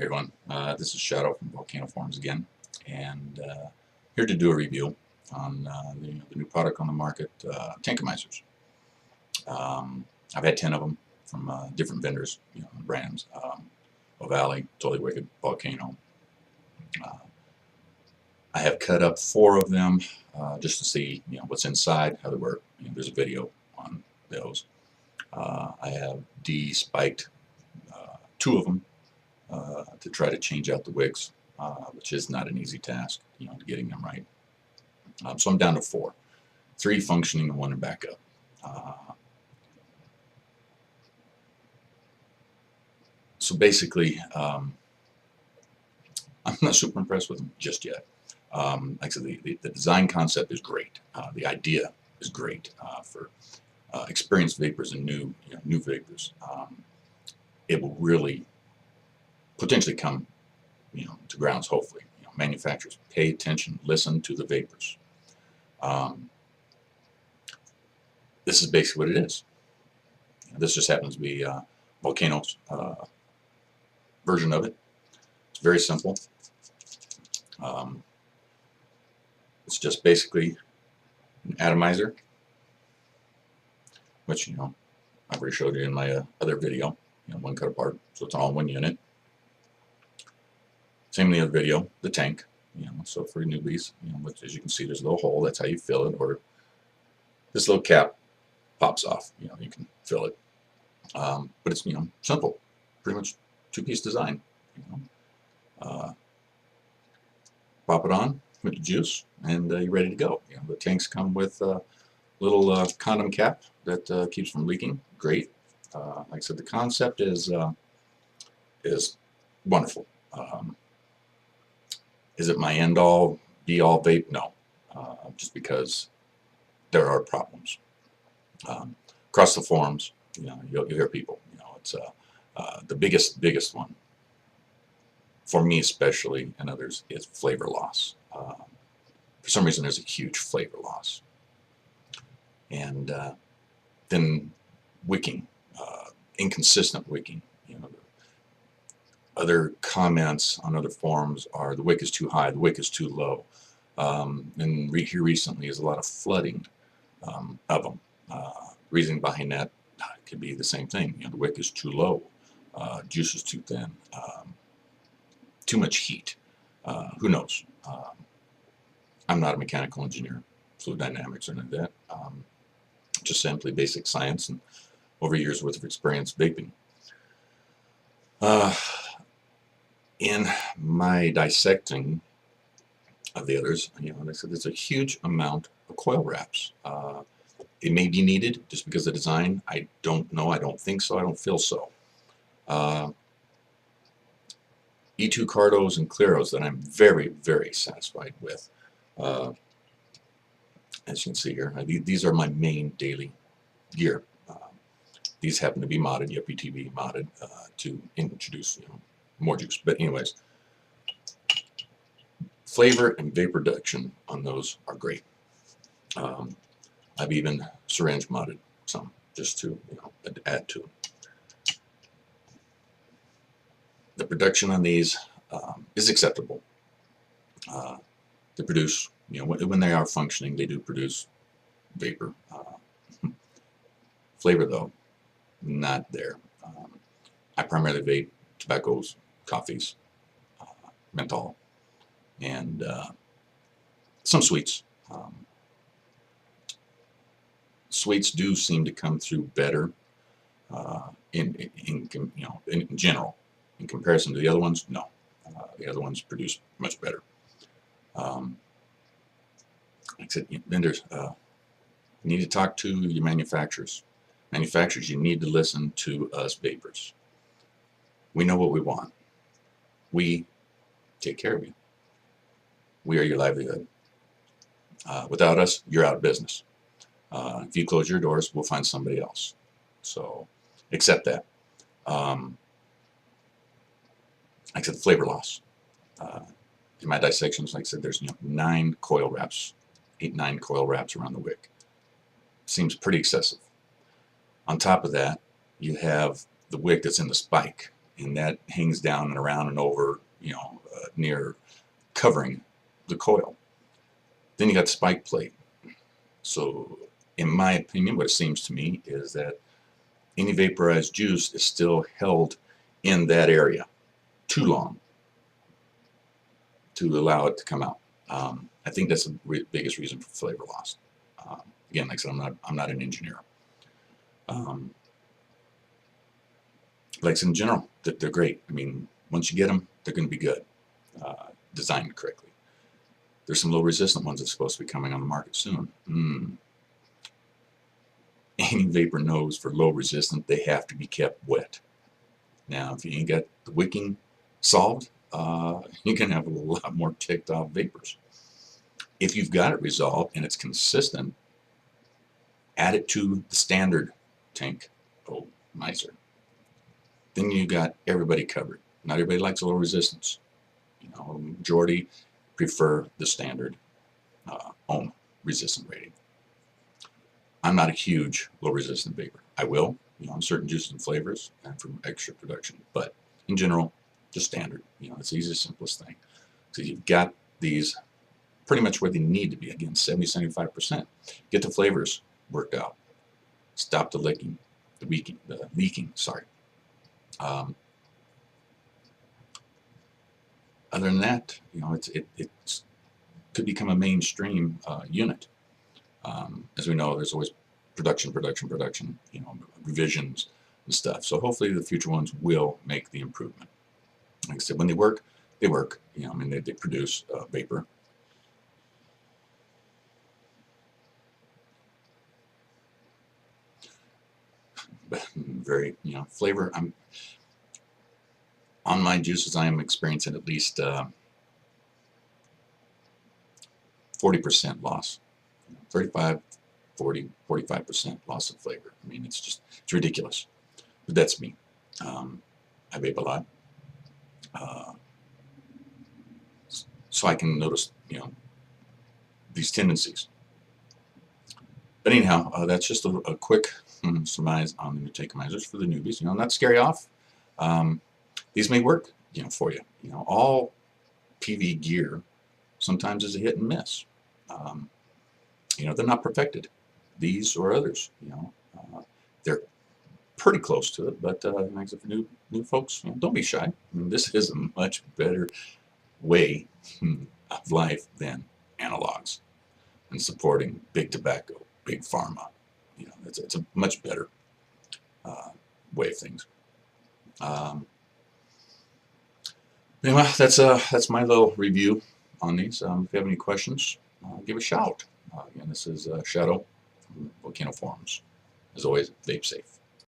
Hey everyone, this is Shadow from Volcano Forums again, and here to do a review on the new product on the market, TankOMizers. I've had 10 of them from different vendors, brands, O'Valley, Totally Wicked, Volcano. I have cut up 4 of them just to see what's inside, how they work. There's a video on those. I have de-spiked 2 of them. To try to change out the wicks, which is not an easy task, getting them right. So I'm down to 4, 3 functioning and 1 in backup. So basically, I'm not super impressed with them just yet. Like I said, the design concept is great. The idea is great for experienced vapors and new vapors. It will really potentially come, to grounds. Hopefully, manufacturers pay attention, listen to the vapors. This is basically what it is. This just happens to be Volcano's version of it. It's very simple. It's just basically an atomizer, which I've already showed you in my other video. One cut apart, so it's all in one unit. Same in the other video, the tank, so for newbies, which, as you can see, there's a little hole, that's how you fill it, or this little cap pops off, you can fill it. But it's, simple, pretty much 2-piece design, pop it on, put the juice, and you're ready to go. The tanks come with a little condom cap that keeps from leaking, great. Like I said, the concept is wonderful. Is it my end-all, be-all vape? No, just because there are problems. Across the forums, you'll hear people. It's the biggest one for me, especially, and others, is flavor loss. For some reason, there's a huge flavor loss, and then wicking, inconsistent wicking. Other comments on other forums are the wick is too high, the wick is too low. And here recently is a lot of flooding of them. Reasoning behind that could be the same thing. The wick is too low, juice is too thin, too much heat. Who knows? I'm not a mechanical engineer, fluid dynamics or anything like that. Just simply basic science and over years worth of experience vaping. In my dissecting of the others, like I said, there's a huge amount of coil wraps. It may be needed just because of the design. I don't know. I don't think so. I don't feel so. E2 Cardos and Cleros that I'm very, very satisfied with. As you can see here, these are my main daily gear. These happen to be modded, UPTV modded, to introduce more juice. But anyways, flavor and vapor reduction on those are great. I've even syringe modded some just to add to it. The production on these is acceptable. They produce, when they are functioning, they do produce vapor. Flavor though, not there. I primarily vape tobaccos, coffees, menthol, and some sweets. Sweets do seem to come through better in general. In comparison to the other ones, no. The other ones produce much better. Like I said, vendors, you need to talk to your manufacturers. Manufacturers, you need to listen to us vapors. We know what we want. We take care of you. We are your livelihood. Without us, you're out of business. If you close your doors, we'll find somebody else. So accept that. Like I said, flavor loss. In my dissections, like I said, there's 9 coil wraps, 8-9 coil wraps around the wick. Seems pretty excessive. On top of that, you have the wick that's in the spike, and that hangs down and around and over, near covering the coil. Then you got the spike plate. So in my opinion, what it seems to me is that any vaporized juice is still held in that area too long to allow it to come out. I think that's the biggest reason for flavor loss. Again, like I said, I'm not an engineer. Like I said, in general, they're great. I mean, once you get them, they're going to be good, designed correctly. There's some low resistant ones that's supposed to be coming on the market soon. Any vapor knows for low resistant, they have to be kept wet. Now, if you ain't got the wicking solved, you can have a lot more ticked off vapors. If you've got it resolved and it's consistent, add it to the standard TankOMizer. Then you got everybody covered. Not everybody likes a low resistance. Majority prefer the standard ohm resistant rating. I'm not a huge low resistant vapor. I will, on certain juices and flavors and for extra production, but in general, just standard. It's the easiest, simplest thing. So you've got these pretty much where they need to be. Again, 70-75%. Get the flavors worked out. Stop the leaking. Sorry. Other than that, it could become a mainstream unit. As we know, there's always production, revisions and stuff. So hopefully the future ones will make the improvement. Like I said, when they work, they work. They produce vapor. But very, flavor. On my juices, I am experiencing at least 40% loss. 35, 40, 45% loss of flavor. It's ridiculous. But that's me. I vape a lot. So I can notice, these tendencies. But anyhow, that's just a quick surmise on the new TankOMizers for the newbies. Not scary off. These may work, for you. All PV gear sometimes is a hit and miss. They're not perfected. These or others, they're pretty close to it. But like I said, for new folks, don't be shy. This is a much better way of life than analogs and supporting big tobacco, big pharma. It's a much better way of things. Anyway, that's my little review on these. If you have any questions, give a shout. Again, this is Shadow from Volcano Forums. As always, vape safe.